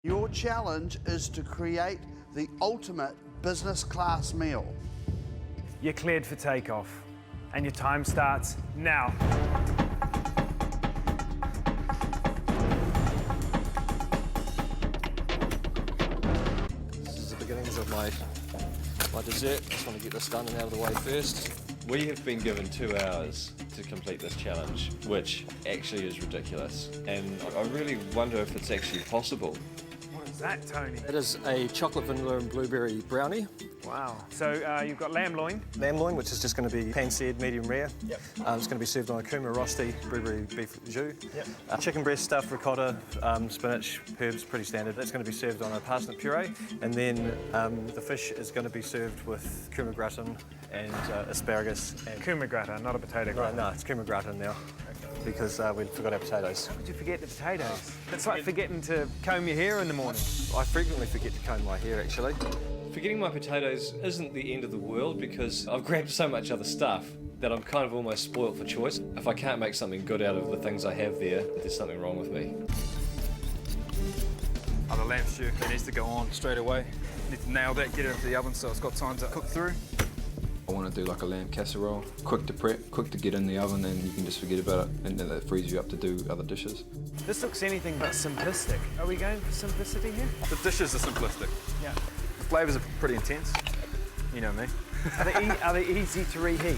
Your challenge is to create the ultimate business class meal. You're cleared for takeoff, and your time starts now. This is the beginnings of my dessert. Just want to get this done and out of the way first. We have been given 2 hours to complete this challenge, which actually is ridiculous. And I really wonder if it's actually possible. What is that, Tony? It is a chocolate, vanilla and blueberry brownie. Wow. So you've got lamb loin. Lamb loin, which is just going to be pan-seared, medium rare. Yep. It's going to be served on a kuma rosti, blueberry beef jus. Yep. Chicken breast stuffed, ricotta, spinach, herbs, pretty standard. That's going to be served on a parsnip puree. And then the fish is going to be served with kuma gratin and asparagus. And Kuma gratin, not a potato gratin. No, it's kuma gratin now. Because we forgot our potatoes. Did you forget the potatoes? It's like forgetting to comb your hair in the morning. I frequently forget to comb my hair, actually. Forgetting my potatoes isn't the end of the world because I've grabbed so much other stuff that I'm kind of almost spoilt for choice. If I can't make something good out of the things I have there's something wrong with me. The lamb stew, that needs to go on straight away. Need to nail that, get it into the oven so it's got time to cook through. I want to do like a lamb casserole, quick to prep, quick to get in the oven, and you can just forget about it, and then that frees you up to do other dishes. This looks anything but simplistic. Are we going for simplicity here? The dishes are simplistic. Yeah. The flavours are pretty intense. You know me. Are they easy to reheat?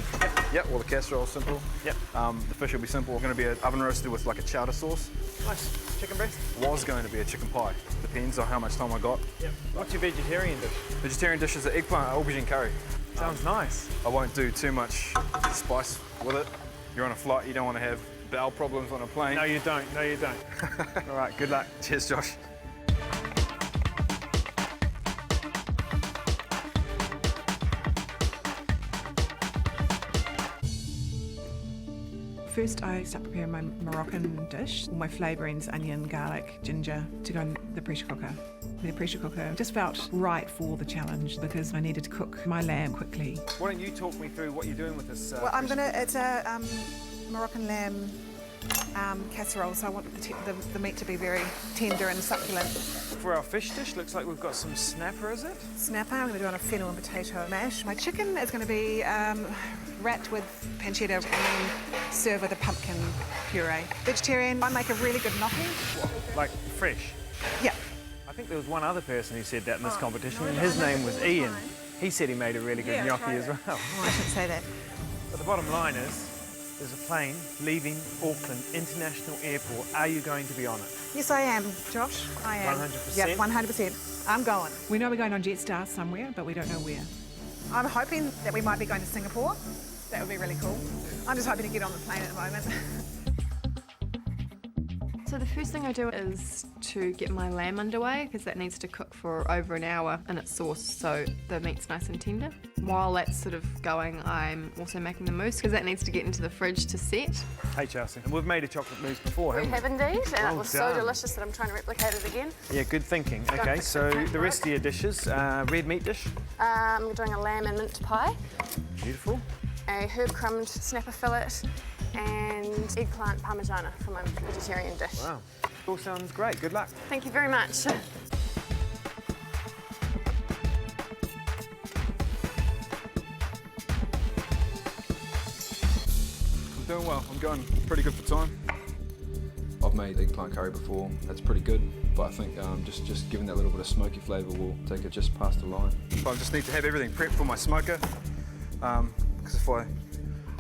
Yep, well the casserole's simple. Yep. The fish will be simple. It's going to be an oven roasted with like a chowder sauce. Nice. Chicken breast? Was going to be a chicken pie. Depends on how much time I got. Yep. What's your vegetarian dish? Vegetarian dishes are eggplant, aubergine curry. Sounds nice. I won't do too much spice with it. You're on a flight, you don't want to have bowel problems on a plane. No, you don't. No, you don't. All right, good luck. Cheers, Josh. First, I start preparing my Moroccan dish. All my flavourings, onion, garlic, ginger, to go in the pressure cooker. The pressure cooker just felt right for the challenge because I needed to cook my lamb quickly. Why don't you talk me through what you're doing with this? It's a Moroccan lamb casserole, so I want the meat to be very tender and succulent. For our fish dish, looks like we've got some snapper, is it? Snapper, I'm going to do on a fennel and potato mash. My chicken is going to be wrapped with pancetta and then serve with a pumpkin puree. Vegetarian, I make a really good gnocchi. Like fresh? Yeah. I think there was one other person who said that in this competition, and his name was Ian. He said he made a really good gnocchi as well. Oh, I shouldn't say that. But the bottom line is, there's a plane leaving Auckland International Airport. Are you going to be on it? Yes, I am, Josh. I am. 100%? Yeah, 100%. I'm going. We know we're going on Jetstar somewhere, but we don't know where. I'm hoping that we might be going to Singapore. That would be really cool. I'm just hoping to get on the plane at the moment. So the first thing I do is to get my lamb underway because that needs to cook for over an hour in its sauce so the meat's nice and tender. While that's sort of going, I'm also making the mousse because that needs to get into the fridge to set. Hey Chelsea, and we've made a chocolate mousse before, We haven't have indeed, and Well it was done. so delicious that I'm trying to replicate it again. Yeah, good thinking. Okay, so the rest of your dishes, red meat dish. I'm doing a lamb and mint pie, Beautiful. a herb crumbed snapper fillet, and eggplant parmigiana for my vegetarian dish. Wow. All sounds great. Good luck. Thank you very much. I'm doing well. I'm going pretty good for time. I've made eggplant curry before. That's pretty good, but I think just giving that little bit of smoky flavour will take it just past the line. I just need to have everything prepped for my smoker, because if I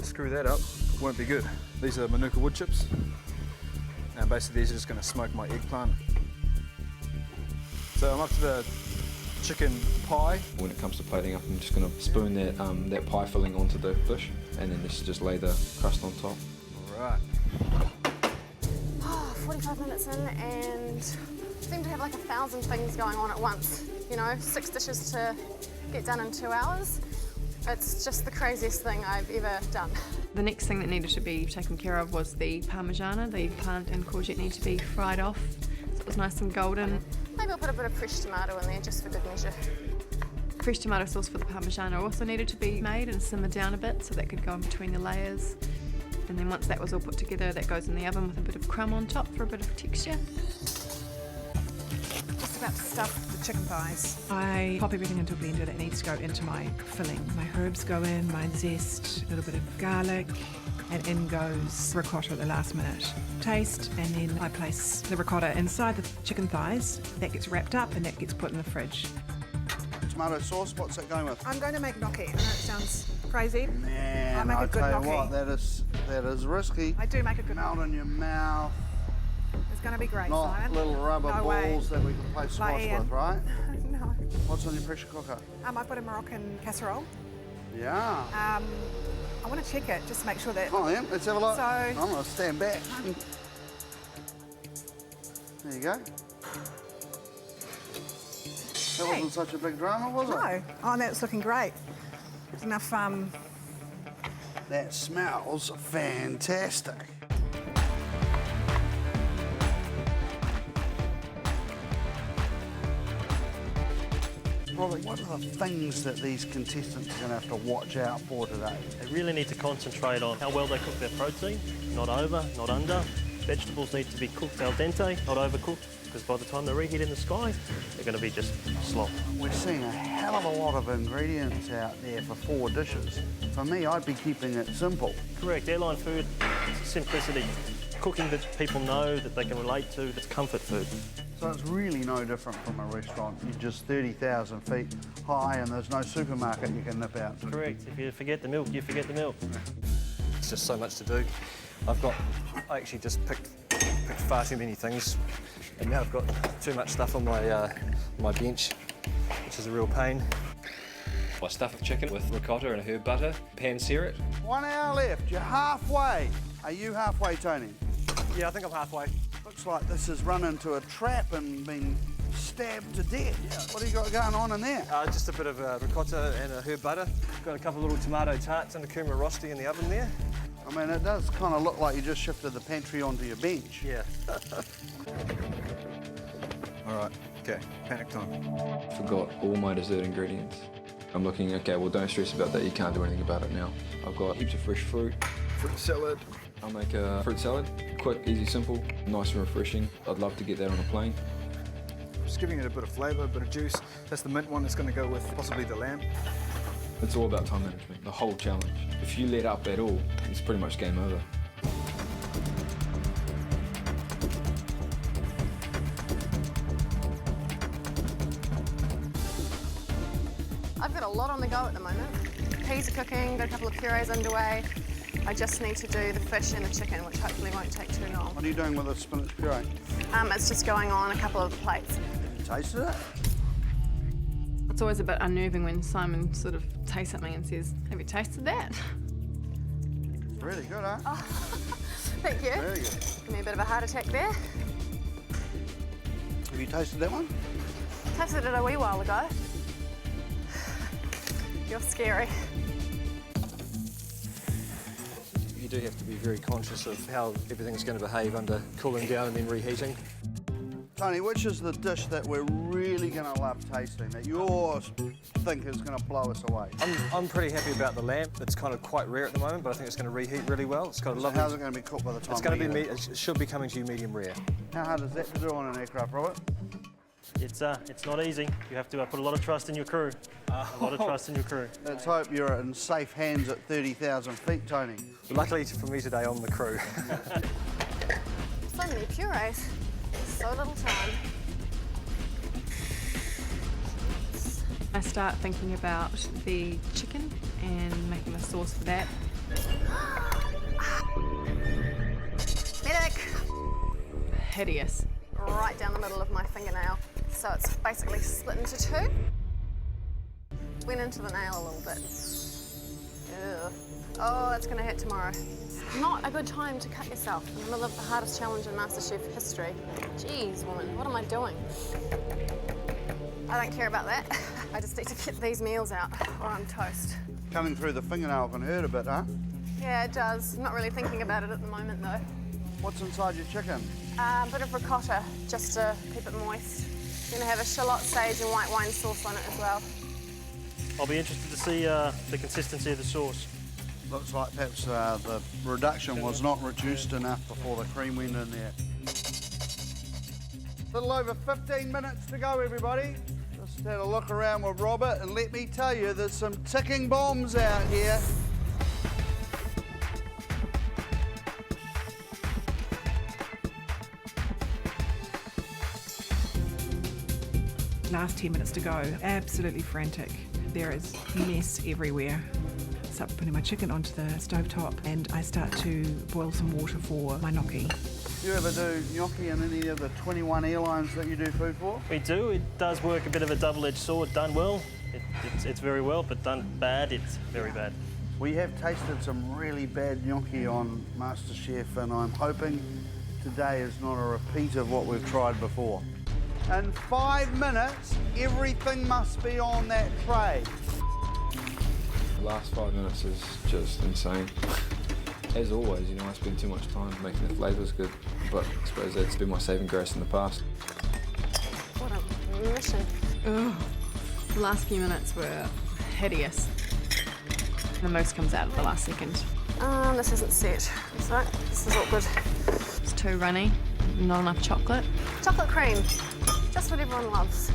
screw that up, it won't be good. These are Manuka wood chips, and basically these are just going to smoke my eggplant. So I'm up to the chicken pie. When it comes to plating up, I'm just going to spoon that pie filling onto the fish, and then just lay the crust on top. All right. 45 minutes in and seem to have like 1,000 things going on at once. You know, 6 dishes to get done in 2 hours. It's just the craziest thing I've ever done. The next thing that needed to be taken care of was the parmigiana. The eggplant and courgette need to be fried off so it was nice and golden. Maybe I'll put a bit of fresh tomato in there just for good measure. Fresh tomato sauce for the parmigiana also needed to be made and simmered down a bit so that could go in between the layers. And then once that was all put together, that goes in the oven with a bit of crumb on top for a bit of texture. Just a about to stuff the chicken thighs. I pop everything into a blender that needs to go into my filling. My herbs go in, my zest, a little bit of garlic, and in goes ricotta at the last minute. Taste, and then I place the ricotta inside the chicken thighs. That gets wrapped up and that gets put in the fridge. Tomato sauce, what's that going with? I'm going to make gnocchi. I know it sounds crazy. Man, I make a good tell gnocchi. you what, that is risky. I do make a good Melt gnocchi. in your mouth. It's going to be great, Not Simon. little rubber No way. balls that we can play squash Ian. with, right? No. What's on your pressure cooker? I've got a Moroccan casserole. Yeah. I want to check it just to make sure that... Oh, yeah, let's have a look. So- I'm going to stand back. There you go. That Hey. wasn't such a big drama, was it? No. Oh, that's looking great. There's enough... That smells fantastic. Robert, what are the things that these contestants are going to have to watch out for today? They really need to concentrate on how well they cook their protein, not over, not under. Vegetables need to be cooked al dente, not overcooked, because by the time they reheat in the sky, they're going to be just slop. We're seeing a hell of a lot of ingredients out there for 4 dishes. For me, I'd be keeping it simple. Correct, airline food, simplicity. Cooking that people know, that they can relate to, that's comfort food. So it's really no different from a restaurant. You're just 30,000 feet high and there's no supermarket you can nip out. Correct, if you forget the milk, you forget the milk. It's just so much to do. I actually just picked far too many things, and now I've got too much stuff on my bench, which is a real pain. I stuff a chicken with ricotta and herb butter, pan-sear it. 1 hour left, you're halfway. Are you halfway, Tony? Yeah, I think I'm halfway. Looks like this has run into a trap and been stabbed to death. Yeah. What do you got going on in there? Just a bit of ricotta and a herb butter. Got a couple of little tomato tarts and a kumara rosti in the oven there. I mean, it does kind of look like you just shifted the pantry onto your bench. Yeah. All right, okay, panic time. Forgot all my dessert ingredients. I'm looking, okay, well, don't stress about that. You can't do anything about it now. I've got heaps of fresh fruit, fruit salad. I'll make a fruit salad. Quick, easy, simple, nice and refreshing. I'd love to get that on a plane. Just giving it a bit of flavour, a bit of juice. That's the mint one that's going to go with possibly the lamb. It's all about time management, the whole challenge. If you let up at all, it's pretty much game over. I've got a lot on the go at the moment. Peas are cooking, got a couple of purees underway. I just need to do the fish and the chicken, which hopefully won't take too long. What are you doing with the spinach puree? It's just going on a couple of plates. Have you tasted it? It's always a bit unnerving when Simon sort of tastes something and says, "Have you tasted that?" It's really good, huh? Oh, thank you. Very good. Give me a bit of a heart attack there. Have you tasted that one? Tasted it a wee while ago. You're scary. You do have to be very conscious of how everything's going to behave under cooling down and then reheating. Tony, which is the dish that we're really going to love tasting, that you think is going to blow us away? I'm pretty happy about the lamb. It's kind of quite rare at the moment, but I think it's going to reheat really well. It's got a So lovely... how's it going to be cooked by the time It's going to be we eat it should be coming to you medium rare. How hard is that to do on an aircraft, Robert? It's not easy. You have to put a lot of trust in your crew. A lot of trust in your crew. Let's hope you're in safe hands at 30,000 feet, Tony. Luckily for me today, I'm the crew. So many purees, so little time. I start thinking about the chicken and making the sauce for that. Medic! Hideous. Right down the middle of my fingernail. So it's basically split into 2. Went into the nail a little bit. Ugh. Oh, that's gonna hurt tomorrow. Not a good time to cut yourself in the middle of the hardest challenge in MasterChef history. Jeez, woman, what am I doing? I don't care about that. I just need to get these meals out or I'm toast. Coming through the fingernail can hurt a bit, huh? Yeah, it does. I'm not really thinking about it at the moment though. What's inside your chicken? A bit of ricotta, just to keep it moist. Gonna have a shallot, sage and white wine sauce on it as well. I'll be interested to see the consistency of the sauce. Looks like perhaps the reduction was not reduced enough before the cream went in there. Little over 15 minutes to go, everybody. Just had a look around with Robert, and let me tell you, there's some ticking bombs out here. Last 10 minutes to go, absolutely frantic. There is mess everywhere. Start putting my chicken onto the stovetop and I start to boil some water for my gnocchi. You ever do gnocchi in any of the 21 airlines that you do food for? We do. It does work a bit of a double-edged sword. Done well, it's very well, but done bad, it's very bad. We have tasted some really bad gnocchi on MasterChef, and I'm hoping today is not a repeat of what we've tried before. In 5 minutes, everything must be on that tray. The last 5 minutes is just insane. As always, you know, I spend too much time making the flavours good, but I suppose that's been my saving grace in the past. What a mission. Ugh. The last few minutes were hideous. The mousse comes out at the last second. This isn't set. So this is awkward. It's too runny, not enough chocolate. Chocolate cream. Just what everyone loves.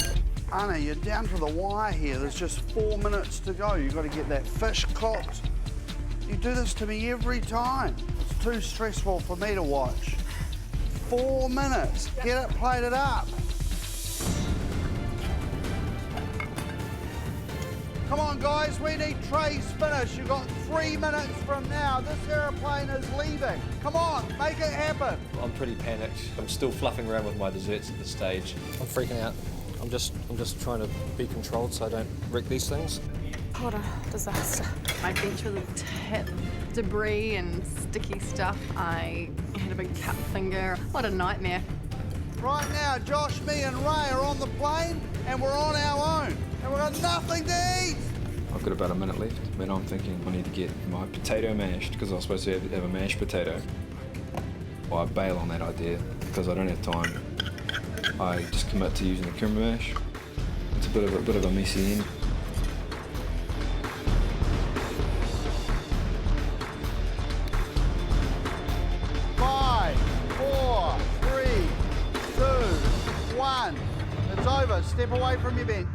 Anna, you're down to the wire here. There's just 4 minutes to go. You've got to get that fish cooked. You do this to me every time. It's too stressful for me to watch. 4 minutes. Get it plated up. Come on, guys. We need trays finished. You've got 3 minutes from now. This airplane is leaving. Come on, make it happen. I'm pretty panicked. I'm still fluffing around with my desserts at this stage. I'm freaking out. I'm just trying to be controlled so I don't wreck these things. What a disaster. My bench was a tip, debris and sticky stuff. I had a big cut finger. What a nightmare. Right now, Josh, me and Ray are on the plane and we're on our own. And we've got nothing to eat. I've got about a minute left, and I'm thinking I need to get my potato mashed because I was supposed to have a mashed potato. Well, I bail on that idea because I don't have time. I just commit to using the kumara mash. It's a bit of a messy end. Five, 4, 3, 2, 1. It's over. Step away from your bench.